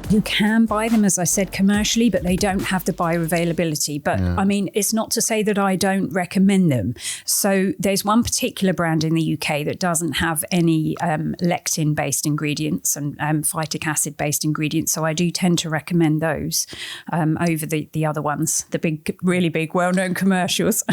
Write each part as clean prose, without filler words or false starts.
You can buy them, as I said, commercially, but they don't have the bioavailability. But I mean, it's not to say that I don't recommend them. So there's one particular brand in the UK that doesn't have any lectin-based ingredients and phytic acid-based ingredients. So I do tend to recommend those over the other ones, the big, really big, well-known commercials.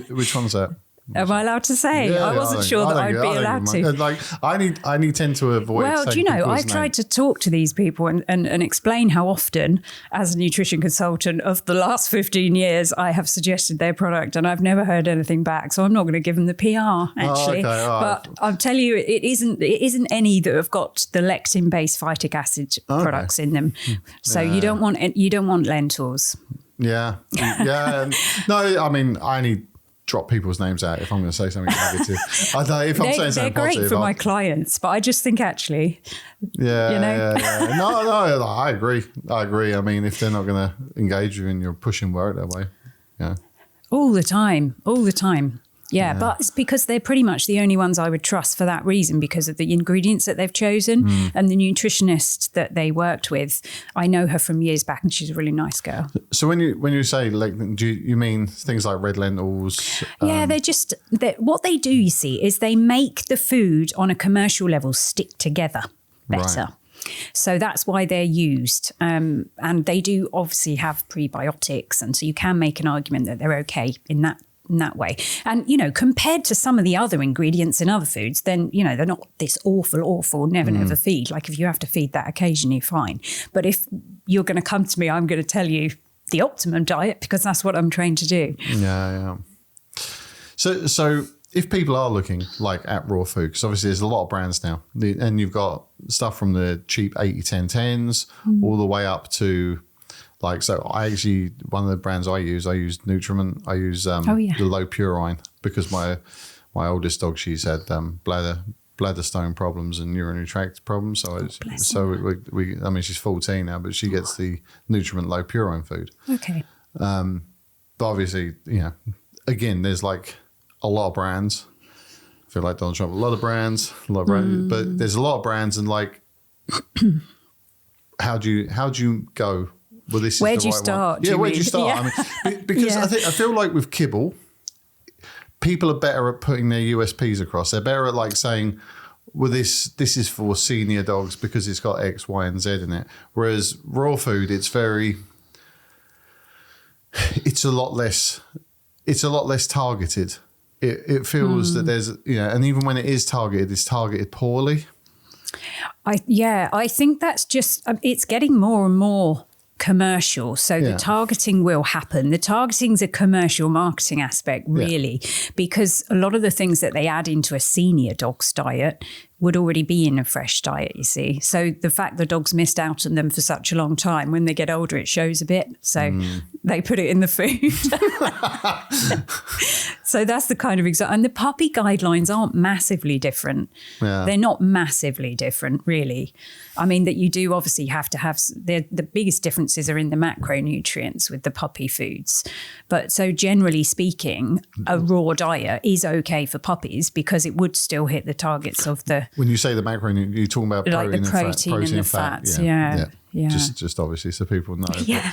Which one's that? Am I allowed to say? I wasn't sure that I'd be allowed to. Like, I need tend to avoid. Well, do you know, I've tried to talk to these people and explain how often, as a nutrition consultant of the last 15 years, I have suggested their product and I've never heard anything back. So I'm not going to give them the PR, actually. But I'll tell you, it isn't any that have got the lectin-based phytic acid products in them. So you don't want lentils. Yeah. No, I mean, I need drop people's names out if I'm going to say something negative. I don't know if I'm saying something positive. They're great for my clients, but I just think actually, No, I agree. I mean, if they're not going to engage you and you're pushing work that way, all the time. Yeah, but it's because they're pretty much the only ones I would trust for that reason, because of the ingredients that they've chosen and the nutritionist that they worked with. I know her from years back and she's a really nice girl. So when you say lectin, do you mean things like red lentils? Yeah, what they do, you see, is they make the food on a commercial level stick together better. Right. So that's why they're used. And they do obviously have prebiotics. And so you can make an argument that they're okay in that way. And, compared to some of the other ingredients in other foods, then, they're not this awful, never feed. Like if you have to feed that occasionally, fine. But if you're going to come to me, I'm going to tell you the optimum diet because that's what I'm trained to do. Yeah. So if people are looking like at raw food, because obviously there's a lot of brands now, and you've got stuff from the cheap 80-10-10s all the way up to one of the brands I use Nutriment. I use the low purine because my oldest dog, she's had bladder stone problems and urinary tract problems. I mean, she's 14 now, but she gets the Nutriment low purine food. Okay. But obviously, again, there's like a lot of brands. I feel like Donald Trump, a lot of brands, but there's a lot of brands, and like, how do you go? Well, this where is do you start? Yeah, where do you start? Yeah. I mean, because I feel like with Kibble, people are better at putting their USPs across. They're better at like saying, well, this is for senior dogs because it's got X, Y, and Z in it. Whereas raw food, it's a lot less targeted. It feels that there's, and even when it is targeted, it's targeted poorly. I think that's just, it's getting more and more commercial. So the targeting will happen. The targeting's a commercial marketing aspect, really, because a lot of the things that they add into a senior dog's diet would already be in a fresh diet, you see. So the fact the dog's missed out on them for such a long time, when they get older, it shows a bit. So they put it in the food. So that's the kind of example. And the puppy guidelines aren't massively different. Yeah. They're not massively different, really. I mean, that you do obviously have to have, the biggest differences are in the macronutrients with the puppy foods. But so generally speaking, a raw diet is okay for puppies because it would still hit the targets of the... When you say the macronutrients, you're talking about like the protein and the fats. Yeah. Just obviously so people know. Yeah.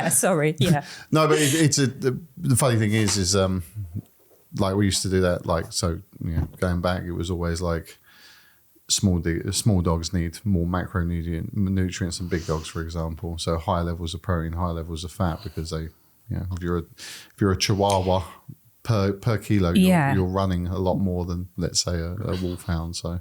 Sorry. Yeah. No, but the funny thing is like we used to do that. Like, so, going back, it was always like small dogs need more macronutrients than big dogs, for example. So higher levels of protein, higher levels of fat, because they, if you're a Chihuahua, per kilo, you're running a lot more than, let's say, a wolfhound. So